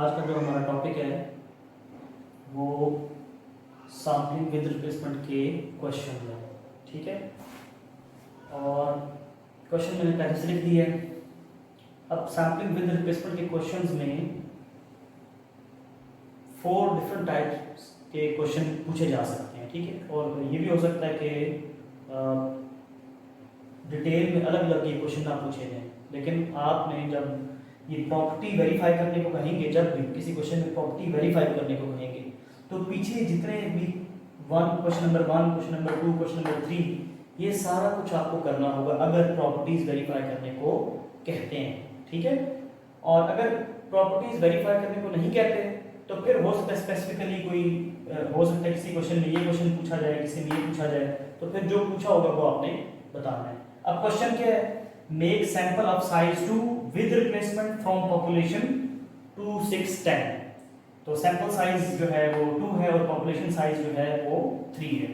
आज का जो हमारा टॉपिक है वो सैंपलिंग विद रिप्लेसमेंट के क्वेश्चन है। ठीक है, और क्वेश्चन मैंने पहले से लिख दिया है। अब सैंपलिंग विद रिप्लेसमेंट के क्वेश्चंस में 4 डिफरेंट टाइप्स के क्वेश्चन पूछे जा सकते हैं। ठीक है, और ये भी हो सकता है कि डिटेल में अलग अलग ये क्वेश्चन ना पूछे जाएं, लेकिन आपने जब ये प्रॉपर्टी वेरीफाई करने को कहेंगे, जब भी किसी क्वेश्चन में प्रॉपर्टी वेरीफाई करने को कहेंगे, तो पीछे जितने भी question number 1, question number 2, question number 3, ये सारा कुछ आपको करना होगा अगर प्रॉपर्टीज वेरीफाई करने को कहते हैं। ठीक है, और अगर प्रॉपर्टीज वेरीफाई करने को नहीं कहते तो फिर हो सकता है स्पेसिफिकली कोई हो सकता है किसी क्वेश्चन में ये क्वेश्चन पूछा जाए, किसी में ये पूछा जाए, तो फिर जो पूछा होगा वो आपने बताना है। अब क्वेश्चन क्या है? Make sample of size 2 with replacement from population 2, 6, 10। तो सैंपल साइज जो है वो 2 है और पॉपुलेशन साइज जो है वो 3 है।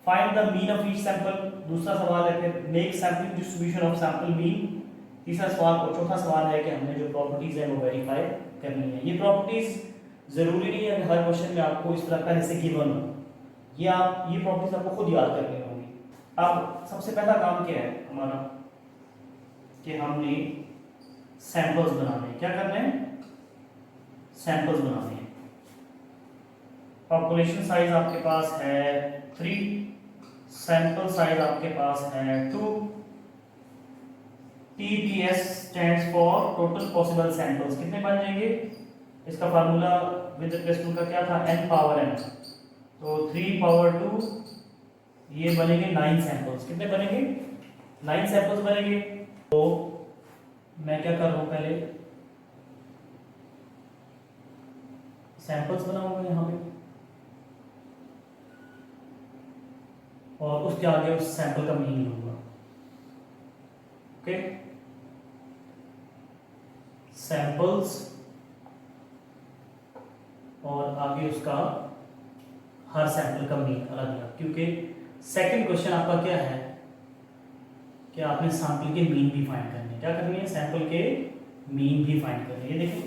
Find the mean of each sample, दूसरा सवाल है। फिर make sampling distribution of sample mean, तीसरा सवाल। और चौथा सवाल है कि हमने जो प्रॉपर्टीज है वो वेरीफाई करनी है। ये प्रॉपर्टीज जरूरी नहीं है कि हर क्वेश्चन में आपको इस तरह पहले से गिवन हो, ये प्रॉपर्टीज आपको खुद याद करनी होगी। अब सबसे पहला काम क्या है हमारा कि हमने सैंपल्स बनाने हैं। क्या करने हैं? सैंपल्स बनाने हैं। पॉपुलेशन साइज आपके पास है 3, सैंपल साइज आपके पास है 2, TPS stands for total possible samples. कितने बन जाएंगे? इसका फार्मूला विद रिप्लेसमेंट का क्या था? n power n। तो 3 पावर 2 ये बनेंगे 9 सैंपल्स। कितने बनेंगे? 9 सैंपल्स बनेंगे। तो मैं क्या कर रहा हूं, पहले सैंपल्स बनाऊंगा यहां पे, और उसके आगे उस सैंपल का मीन लूंगा। ओके, सैंपल्स और आगे उसका हर सैंपल का मीन अलग अलग, क्योंकि सेकंड क्वेश्चन आपका क्या है कि आपने सैंपल के मीन भी फाइंड करने। क्या करनी है? सैंपल के मीन भी फाइंड करने। ये देखिए,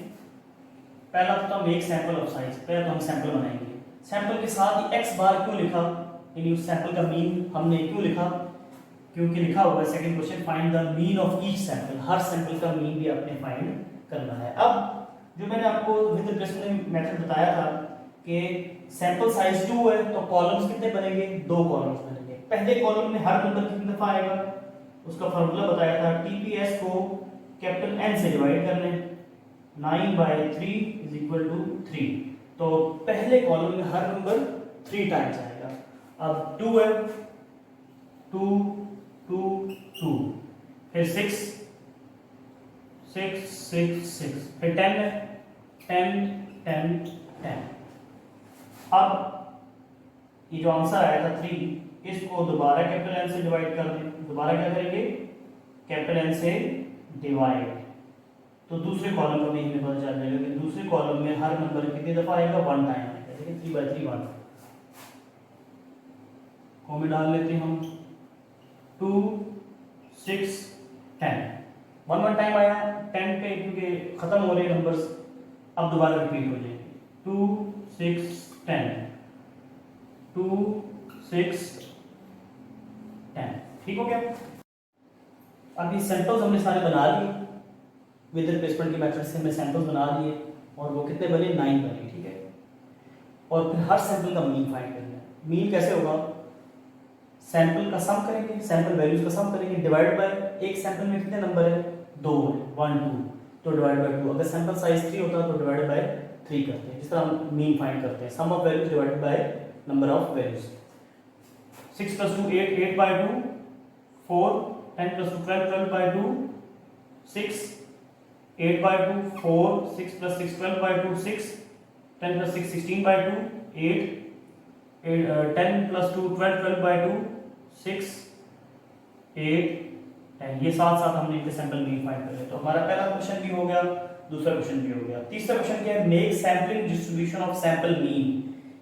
पहला तो हम एक सैंपल ऑफ साइज, पहले तो हम सैंपल बनाएंगे। सैंपल के साथ ही x बार क्यों लिखा, यानी उस सैंपल का मीन हमने क्यों लिखा? क्योंकि लिखा हुआ है second question, find the mean of each sample. Her sample का मीन भी आपने फाइंड करना है। अब जो मैंने आपको विद रिप्लेसमेंट मेथड बताया था कि सैंपल साइज 2 है, तो कॉलम्स कितने बनेंगे? 2 कॉलम्स बनेंगे। पहले कॉलम में हर नंबर कितनी दफा आएगा, उसका फार्मूला बताया था। TPS को कैपिटल N से डिवाइड कर लें, 9/3 इज इक्वल टू 3। तो पहले कॉलम में हर नंबर 3 टाइम्स आएगा। अब 2 है, 2 2 2, फिर 6 6 6 6, फिर 10 है, 10 10 10। अब ये जो आंसर आया था 3, इसको दोबारा कैपिटल N से डिवाइड कर दें। दोबारा क्या करेंगे? कैपिटल N से डिवाइड, तो दूसरे कॉलम का भी हमें पता चल जाएगा कि दूसरे कॉलम में हर नंबर कितनी दफा आएगा? 1 टाइम आएगा। देखिए 3/3 1 को में डाल लेते हैं हम। 2 6 10, 1 टाइम आया 10 पे, क्योंकि खत्म हो रहे नंबर्स, अब दोबारा रिपीट हो जाएंगे। 2 6 10, 2 6 10। ठीक हो गया? अब ये सैंपल्स हमने सारे बना लिए विद रिप्लेसमेंट के मेथड से। हमने सैंपल्स बना लिए और वो कितने बने? 9 बने। ठीक है, और फिर हर सैंपल का मीन फाइंड करना है। मीन कैसे होगा? सैंपल का सम करेंगे, सैंपल वैल्यूज का सम करेंगे, डिवाइड बाय एक सैंपल में कितने नंबर है? 2 है, 1 2, तो डिवाइड बाय 2। अगर सैंपल साइज 3 होता तो डिवाइड बाय 3 करते हैं, जिस तरह हम मीन फाइंड करते हैं। Sum of values divided by number of values. 6 + 2 8, 8/2 4, 10 + 2 12, 12/2 6, 8/2 4, 6 + 6 12/2 6, 10 + 6 16/2 8, 10 + 2 12, 12/2 6 8 10। ये साथ साथ हमने इनके सैंपल मीन फाइंड कर लिया। तो हमारा पहला क्वेश्चन भी हो गया, दूसरा क्वेश्चन भी हो गया। तीसरा क्वेश्चन क्या है? Make sampling distribution of sample mean.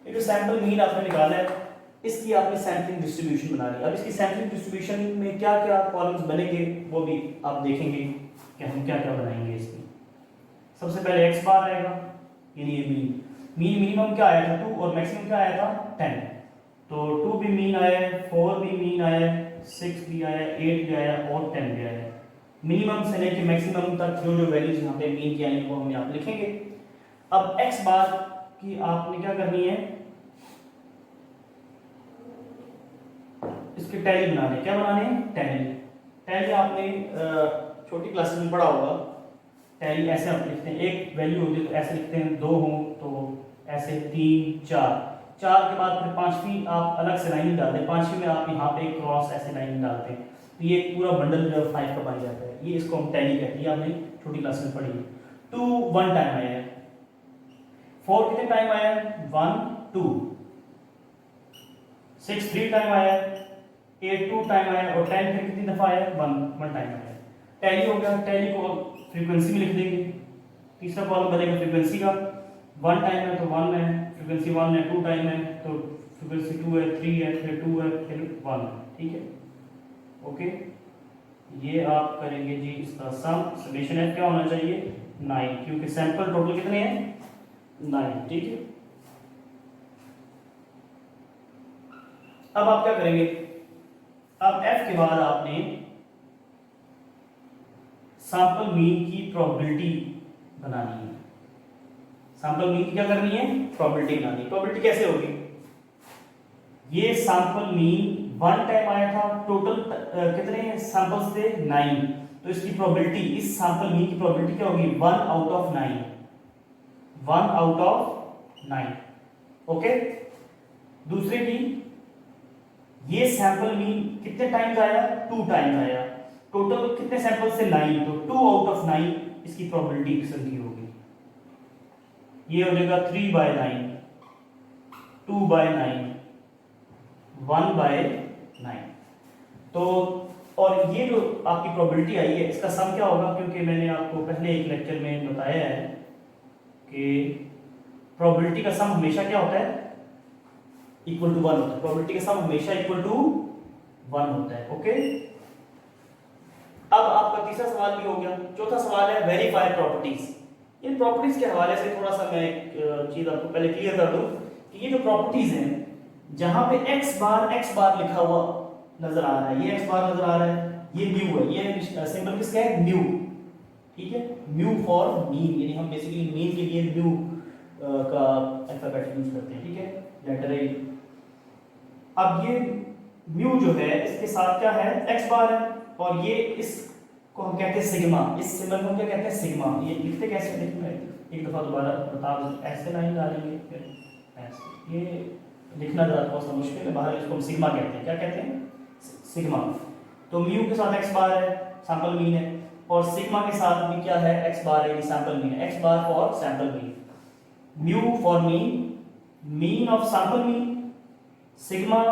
ये जो सैंपल मीन आपने निकाला है, इसकी आपने सैंपलिंग डिस्ट्रीब्यूशन बना ली। अब इसकी सैंपलिंग डिस्ट्रीब्यूशन में क्या क्या कॉलम्स बनेंगे वो भी आप देखेंगे कि हम क्या क्या बनाएंगे इसमें। सबसे पहले x बार आएगा, यानी ये मिनिमम क्या आया था 2 और मैक्सिमम क्या आया था 10। तो 2 भी मीन आया, 4 भी मीन आया, 6 भी आया, 8 भी आया और 10 भी आया। मिनिमम से लेके मैक्सिमम तक जो जो वैल्यूज यहाँ पे मीन की आई वो हम यहाँ पे लिखेंगे। अब x बार की आपने क्या करनी है, इसके टैली बनाने, क्या बनाने हैं टैली। टैली आपने छोटी क्लासेस में पढ़ा होगा, टैली ऐसे आप लिखते हैं, एक वैल्यू होती है तो ऐसे लिखते हैं, 2 हो तो ऐसे 3 4, 4 के बाद फिर पांचवी आप अलग से लाइन डालते हैं, पांचवी में आप यहाँ पे क्रॉस ऐसे लाइन डालते हैं, तो ये पूरा बंडल जो है 5 का बन जाता है। ये इसको हम टैली कहते हैं, आपने छोटी क्लास में पढ़ी है। 2 1 टाइम आया है, 4 कितने टाइम आया है 1 2, 6 3 टाइम आया है, 8 2 टाइम आया और 10 फिर कितनी दफा आया 1 टाइम आया। टैली हो गया, टैली को फ्रीक्वेंसी में लिख देंगे, तीसरा कॉलम बनेगा फ्रीक्वेंसी का, 1 टाइम है तो 1 है, फ्रीक्वेंसी 1 है, 2 टाइम है तो फ्रीक्वेंसी 2 है, 3 है, फिर 2 है, फिर 1 है। ठीक है, ओके। ये आप करेंगे जी इसका सम, समेशन है क्या होना चाहिए 9, क्योंकि सैंपल टोटल कितने हैं 9। ठीक है, अब आप क्या करेंगे, अब f के बाद आपने सैंपल मीन की प्रोबेबिलिटी बनानी है। सैंपल मीन की क्या करनी है प्रोबेबिलिटी बनानी है। प्रोबेबिलिटी कैसे होगी, ये सैंपल मीन 1 टाइम आया था, टोटल कितने सैंपल्स थे 9, तो इसकी प्रोबेबिलिटी, इस सैंपल मीन की प्रोबेबिलिटी क्या होगी 1 out of 9, 1 out of 9। Okay, दूसरे की ये सैंपल मीन कितने टाइम्स आया 2 टाइम्स आया, टोटल कितने सैंपल से 9, तो 2 आउट ऑफ 9 इसकी प्रोबेबिलिटी किस्म की होगी। ये हो जाएगा 3/9, 2/9, 1/9। तो और ये जो आपकी प्रोबेबिलिटी आई है इसका सम क्या होगा, क्योंकि मैंने आपको पहले एक लेक्चर में बताया है कि प्रोबेबिलिटी का सम हमेशा क्या होता है इक्वल टू 1 होता है। प्रोबेबिलिटी का सम हमेशा इक्वल टू 1 होता है। ओके, अब आपका तीसरा सवाल भी हो गया। चौथा सवाल है वेरीफाई प्रॉपर्टीज। इन प्रॉपर्टीज के हवाले से थोड़ा सा मैं एक चीज आपको पहले क्लियर कर दूं कि ये जो प्रॉपर्टीज हैं, जहां पे x बार लिखा हुआ नजर आ रहा है, ये x बार नजर आ रहा है, ये म्यू है, ये सिंबल किसका है म्यू। ठीक है, म्यू फॉर मीन, यानी हम बेसिकली मीन के लिए म्यू का अल्फाबेट यूज करते हैं। ठीक है, लेटर ए। अब ये म्यू जो है इसके साथ क्या है x बार है, और ये इसको हम कहते हैं सिग्मा, इस सिंबल को हम क्या कहते हैं सिग्मा। ये लिखते कैसे, देखिए एक दफा दोबारा बता दूं, ऐसे लाइन डालेंगे फिर ऐसे, ये लिखना जरा थोड़ा सा मुश्किल है, बाहर इसको हम सिग्मा कहते हैं। क्या कहते हैं सिग्मा। तो म्यू के साथ x बार है, सैंपल मीन है, और सिग्मा के साथ भी क्या है x बार है, सैंपल मीन है। x bar for sample mean, mu for mean, mean of sample mean, sigma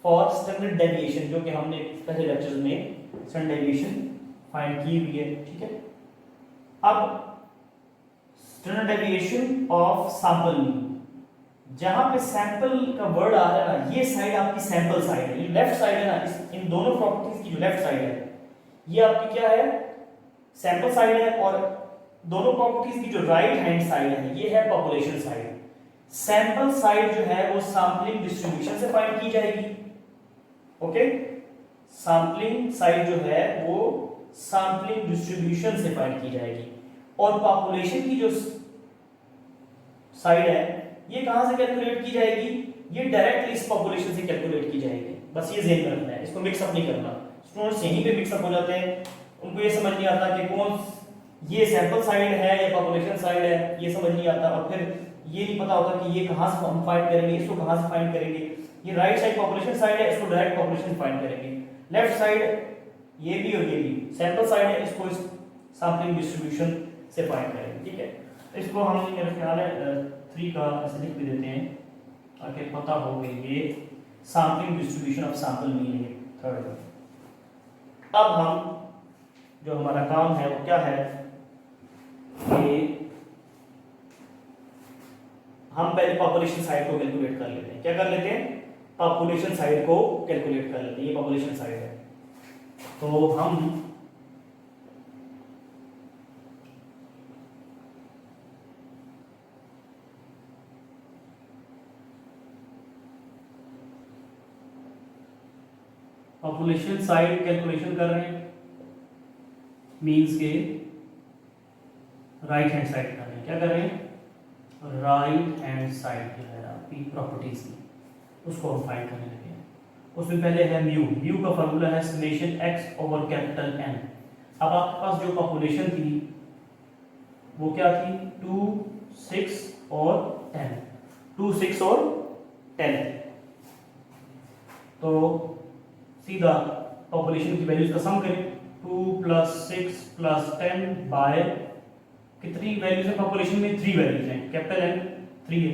for standard deviation, जो कि हमने पहले लेक्चर्स में स्टैंडर्ड डेविएशन फाइंड की हुई है। ठीक है, अब standard deviation of sample mean, जहां पे सैंपल का वर्ड आ रहा है ना, ये साइड आपकी सैंपल साइड है, ये लेफ्ट साइड है ना, इन दोनों प्रॉपर्टीज की जो लेफ्ट साइड है ये आपकी क्या है सैंपल साइड है, और दोनों प्रॉपर्टीज की जो राइट हैंड साइड है ये है पॉपुलेशन साइड। सैंपल साइड जो है वो सैंपलिंग डिस्ट्रीब्यूशन से फाइंड की जाएगी। ओके, सैंपलिंग साइड जो है वो सैंपलिंग डिस्ट्रीब्यूशन से फाइंड की जाएगी, और पॉपुलेशन की जो साइड है ये कहां से कैलकुलेट की जाएगी, ये डायरेक्टली इस पॉपुलेशन से कैलकुलेट की जाएगी। बस ये ध्यान रखना है, इसको मिक्सअप नहीं करना। स्टूडेंट्स यहीं पे मिक्सअप हो जाते हैं, उनको ये समझ नहीं आता कि कौन ये सैंपल साइड है या पॉपुलेशन साइड है, ये समझ नहीं आता, और फिर ये नहीं पता होता कि ये कहां से हम फाइंड करेंगे, इसको कहां से फाइंड करेंगे। ये राइट साइड पॉपुलेशन साइड है, इसको डायरेक्ट पॉपुलेशन फाइंड करेंगे। लेफ्ट साइड ये भी और ये भी सैंपल साइड है, इसको इस सैंपलिंग डिस्ट्रीब्यूशन से फाइंड करेंगे। ठीक है, इसको हम मेरे ख्याल है 3 का ऐसे लिख भी देते हैं ताकि पता हो कि ये sampling distribution of sample mean है थर्ड। अब हम जो हमारा काम है वो क्या है कि हम पहले पॉपुलेशन साइड को कैलकुलेट कर लेते हैं। क्या कर लेते हैं, पॉपुलेशन साइड को कैलकुलेट कर लेते हैं। ये पॉपुलेशन साइड है, तो हम पॉपुलेशन साइड कैलकुलेशन कर रहे हैं, मीन्स के राइट हैंड साइड कर रहे हैं। क्या कर रहे हैं? राइट हैंड साइड जो है आपकी प्रॉपर्टीज की, उसको हम फाइंड करने लगे हैं। उसमें पहले है म्यू। म्यू का फॉर्मूला है summation x over capital N. अब आपके पास जो पॉपुलेशन थी वो क्या थी? 2, 6 और 10। 2, 6 और 10। तो सीधा पॉपुलेशन की वैल्यूज का सम करें। 2 + 6 + 10 बाय कितनी वैल्यूज है पॉपुलेशन में? 3 वैल्यूज हैं। कैपिटल एन 3 है।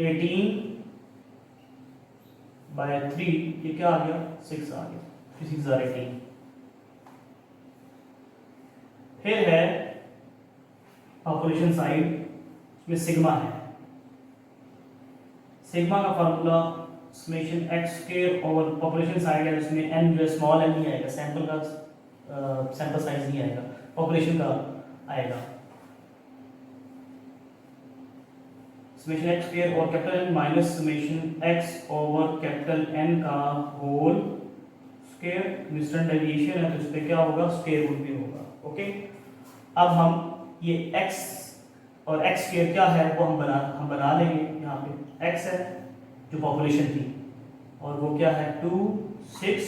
18 बाय 3 ये क्या आ गया? 6 आ गया। 6 × 18। फिर है पॉपुलेशन साइड में सिग्मा है। सिग्मा का formula summation x square over population side है, जिसमें एन जो स्मॉल एन नहीं आएगा, सैंपल का सैंपल साइज नहीं आएगा, पॉपुलेशन का आएगा। समेशन एक्स स्क्वायर और capital N minus summation x over capital N का होल स्क्वायर। इंस्टेंट डेविएशन है तो इस पे क्या होगा? स्क्वायर रूट भी होगा। ओके, अब हम ये x और x स्क्वायर क्या है वो हम बना लेंगे। यहाँ पे x है जो पॉपुलेशन थी, और वो क्या है? 2, 6,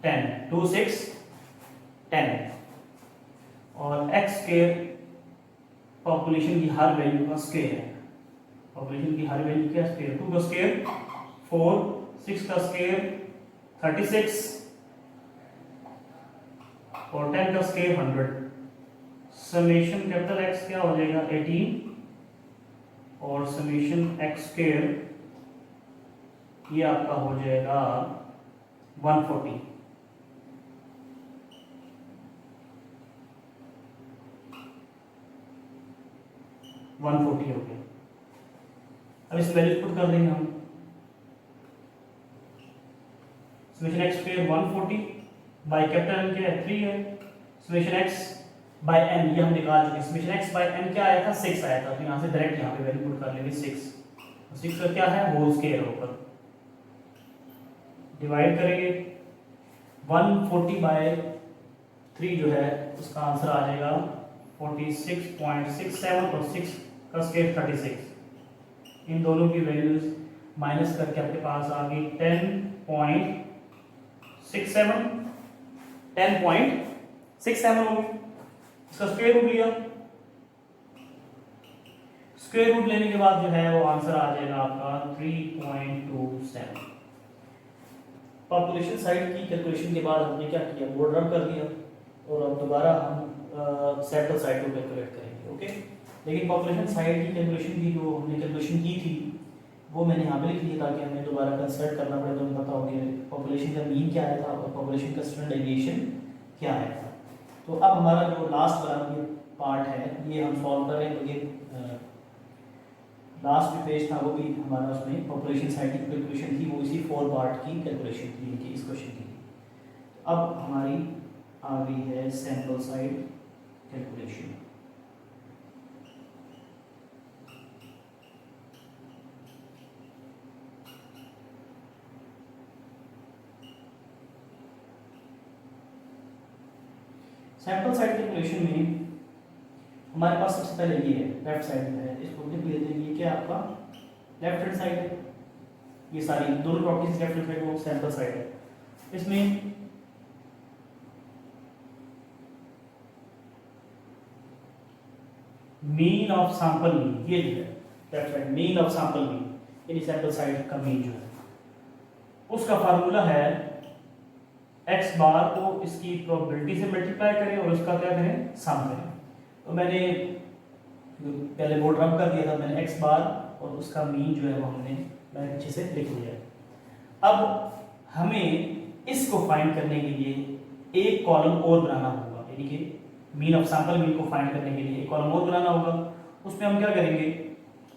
10। 2, 6, 10 और x स्क्वायर पॉपुलेशन की हर वैल्यू का स्क्वायर है। पॉपुलेशन की हर वैल्यू क्या? स्क्वायर। 2 का स्क्वायर 4, 6 का स्क्वायर 36 और 10 का स्क्वायर 100। समेशन कैपिटल एक्स क्या हो जाएगा? 18 और समेशन एक्स स्क्वायर ये आपका हो जाएगा 140। हो गया। अब इस वैल्यू पुट कर देंगे हम। Summation x square 140 by capital N क्या है? 3 है। समेशन एक्स बाय एन ये हम निकाल चुके। समेशन एक्स बाय एन क्या आया था? 6 आया था। तो यहाँ से डायरेक्ट यहाँ पे वैल्यू पुट कर लेंगे 6। 6 का क्या है? होल स्क्वायर ऊपर डिवाइड करेंगे। 140 बाय 3 जो है उसका आंसर आ जाएगा 46.67 और 6 का स्क्वायर 36। इन दोनों की वैल्यूज माइनस करके आपके पास आ गई 10.67 10.67 होगी। इसका स्क्वायर रूट लिया। स्क्वायर रूट लेने के बाद जो है वो आंसर आ जाएगा आपका 3.27। पॉपुलेशन साइड की कैलकुलेशन के बाद हमने क्या किया? बोर्ड रब कर दिया और अब दोबारा हम सैंपल साइड को कैलकुलेट करेंगे। ओके, लेकिन पॉपुलेशन साइड की कैलकुलेशन की जो हमने कैलकुलेशन की थी वो मैंने यहाँ पे लिख ली ताकि हमें दोबारा कंसिडर करना पड़े तो हमें पता हो कि पॉपुलेशन का मीन क्या आया था और पॉपुलेशन का स्टैंडर्ड डेविएशन क्या आया था। तो अब हमारा जो लास्ट वाला ये पार्ट है ये हम सॉल्व कर रहे हैं। तो ये लास्ट जो पेज था वो भी हमारा उसमें पॉपुलेशन साइड की कैलकुलेशन थी, वो इसी 4 पार्ट की कैलकुलेशन थी इनकी इस क्वेश्चन की। अब हमारी आ गई है sample side calculation. Sample side calculation में हमारे पास सबसे पहले ये है लेफ्ट साइड में है, इसको लिख लेते हैं। ये क्या आपका लेफ्ट हैंड साइड है। ये सारी दोनों प्रॉपर्टीज लेफ्ट हैंड साइड वो सैंपल साइड है। इसमें मीन ऑफ सैंपल मीन ये जो है left side mean of sample mean यानी सैंपल साइड का मीन जो है उसका फार्मूला है x बार को इसकी प्रोबेबिलिटी से मल्टीप्लाई करें और उसका क्या करें? सम करें। तो मैंने पहले बोर्ड रब कर दिया था मैंने x बार और उसका मीन जो है वो मैंने पीछे से लिख लिया है। अब हमें इसको फाइंड करने के लिए एक कॉलम और बनाना होगा, यानी कि मीन ऑफ सैंपल मीन को फाइंड करने के लिए एक कॉलम और बनाना होगा। उसमें हम क्या करेंगे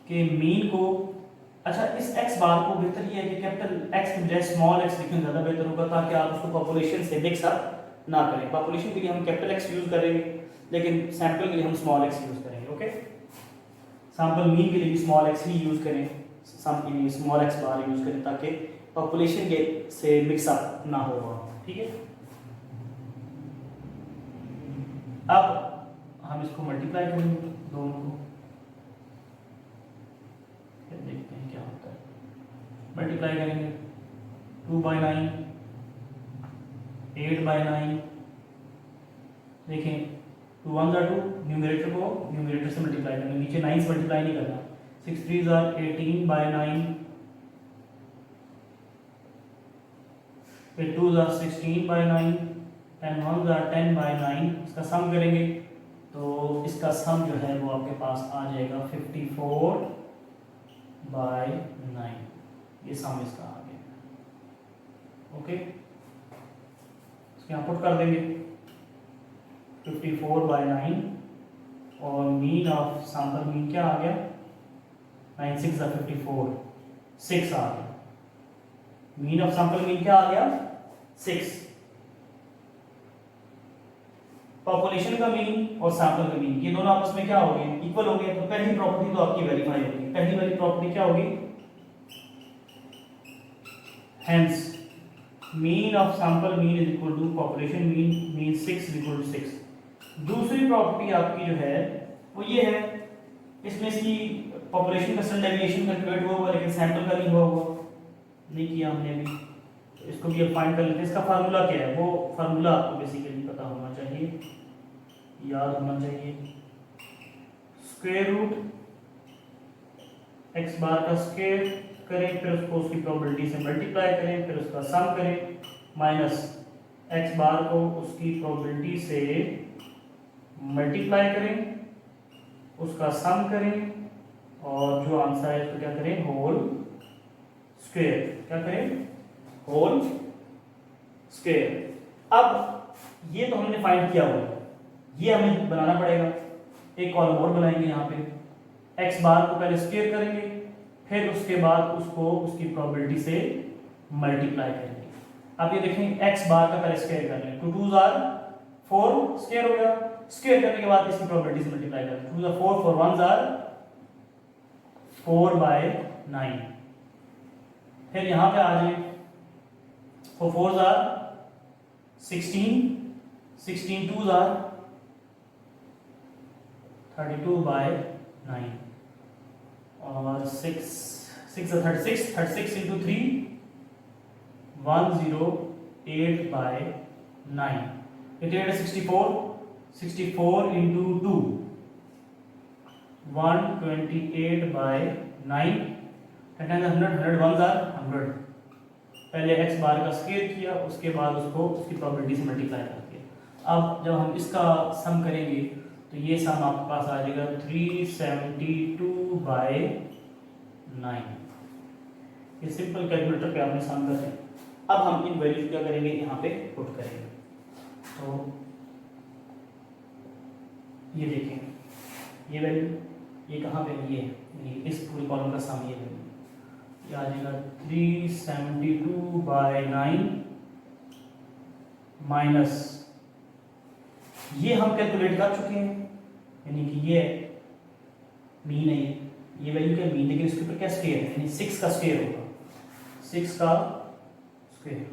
कि मीन को अच्छा इस x बार को बेहतर ये है कि कैपिटल x की बजाय स्मॉल x लिखना ज़्यादा बेहतर होगा ताकि आप उसको पॉपुलेशन से मिक्स अप ना करें। पॉपुलेशन के लिए हम कैपिटल x यूज़ करेंगे लेकिन सैंपल के लिए हम स्मॉल x यूज़ करेंगे। ओके, सैंपल मीन के लिए स्मॉल x ही यूज़ करें, सम के लिए स्मॉल x बार यूज़ करें ताकि पॉपुलेशन के से मिक्सअप ना होगा, ठीक है। अब हम इसको मल्टीप्लाई करेंगे दोनों को, फिर देखते हैं क्या होता है। मल्टीप्लाई करेंगे 2/9, 8/9, देखें 2 1 2, न्यूमरेटर को न्यूमरेटर से मल्टीप्लाई करना, नीचे 9 से मल्टीप्लाई नहीं करना। 6 3 18/9, फिर 2 16/9, 10 1 10/9। इसका सम करेंगे तो इसका सम जो है वो आपके पास आ जाएगा 54/9। ये सम इसका आ गया, ओके। इसके यहाँ पुट कर देंगे 54/9 और मीन ऑफ सैंपल मीन क्या आ गया, 9 6 54, 6 आ गया। मीन ऑफ सैंपल मीन क्या आ गया, 6। पॉपुलेशन का मीन और सैंपल का मीन ये दोनों आपस में क्या हो गए, इक्वल हो गए। तो पहली प्रॉपर्टी तो आपकी वेरीफाई होगी। पहली वाली प्रॉपर्टी क्या होगी, hence mean of sample mean is equal to population mean, mean 6 is equal to 6। दूसरी प्रॉपर्टी आपकी जो है वो ये है, इसमें इसकी पॉपुलेशन का स्टैंडर्ड डेविएशन कैलकुलेट हुआ होगा लेकिन सैंपल का नहीं हुआ होगा, नहीं किया हमने अभी। तो इसको भी अब फाइंड कर लेते हैं। इसका फार्मूला क्या है, वो फार्मूला आपको बेसिकली पता होना चाहिए, याद होना चाहिए। स्क्वायर रूट x बार का स्क्वायर करें, फिर उसको उसकी प्रोबेबिलिटी से मल्टीप्लाई करें, फिर उसका सम करें, माइनस x बार को उसकी प्रोबेबिलिटी से मल्टीप्लाई करें, उसका सम करें, और जो आंसर है उसको क्या करें, होल स्क्वायर। क्या करें, होल स्क्वायर। अब ये तो हमने फाइंड किया हुआ है, ये हमें बनाना पड़ेगा। एक कॉलम और बनाएंगे यहाँ पे, x बार को पहले स्क्वायर करेंगे, फिर उसके बाद उसको उसकी प्रोबेबिलिटी से मल्टीप्लाई करेंगे। आप ये देखें x बार का पहले स्क्वायर कर लें, 2 2 4 स्क्वायर हो गया। स्क्वायर करने के बाद इसकी प्रोबेबिलिटी से मल्टीप्लाई करें, 2 4 4 1 4/9। फिर यहाँ पे आ जाए, 4 4 16, 16 2 32/9, और 6 6 36, 36 into 3 108/9। it is 64, 64 into 2 128/9। 10 100, 100 1s are 100। पहले x बार का स्क्वायर किया, उसके बाद उसको उसकी प्रोबेबिलिटी से मल्टीप्लाई कर दिया। अब जब हम इसका सम करेंगे तो ये सम आपके पास आ जाएगा 372/9। ये सिंपल कैलकुलेटर पे आपने सम कर दिया। अब हम इन वैल्यूज क्या करेंगे, यहाँ पे पुट करेंगे। तो ये देखें, ये वैल्यू ये कहाँ पे, ये है, इस पूरे कॉलम का सम ये वैल्यू ये आ जाएगा 372/9 माइनस, ये हम कैलकुलेट कर चुके हैं, यानी कि ये मीन है, ये वैल्यू क्या मीन, लेकिन इसके ऊपर क्या स्क्वायर है, यानी 6 का स्क्वायर होगा, 6 का स्क्वायर।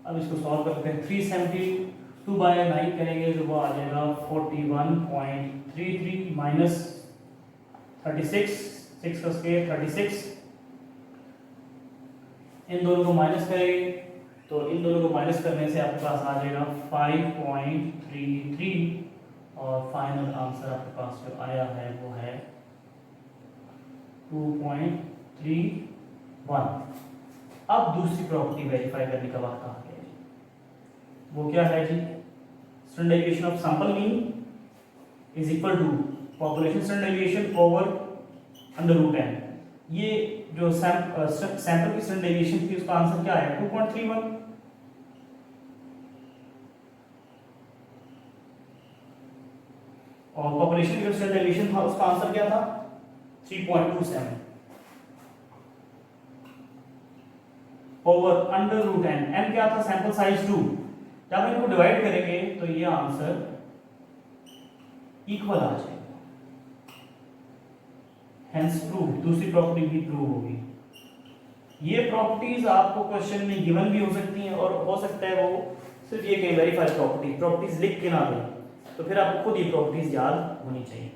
अब इसको सॉल्व करते हैं। 372/9 करेंगे तो वो आ जाएगा 41.33 माइनस 36, 6 का स्क्वायर 36। इन दोनों को माइनस करेंगे तो इन दोनों को माइनस करने से आपके पास आ जाएगा 5.33, और फाइनल आंसर आपके पास जो आया है वो है 2.31। अब दूसरी प्रॉपर्टी वेरीफाई करने का वक्त आ गया जी, वो क्या है जी, standard deviation of sample mean is equal to population standard deviation over √n। ये जो सैंपल की स्टैंडर्ड डेविएशन थी उसका आंसर क्या है, 2.31। और पॉपुलेशन की स्टैंडर्ड डेविएशन था उसका आंसर क्या था, 3.27 ओवर √n। n क्या था, सैंपल साइज 2। जब इनको डिवाइड करेंगे तो ये आंसर इक्वल आ जाएगा, हेंस प्रूव, दूसरी प्रॉपर्टी भी प्रूव होगी। ये प्रॉपर्टीज आपको क्वेश्चन में गिवन भी हो सकती हैं और हो सकता है वो सिर्फ ये कहीं वेरीफाइड प्रॉपर्टीज लिख के ना दें, तो फिर आपको खुद ये प्रॉपर्टीज याद होनी चाहिए।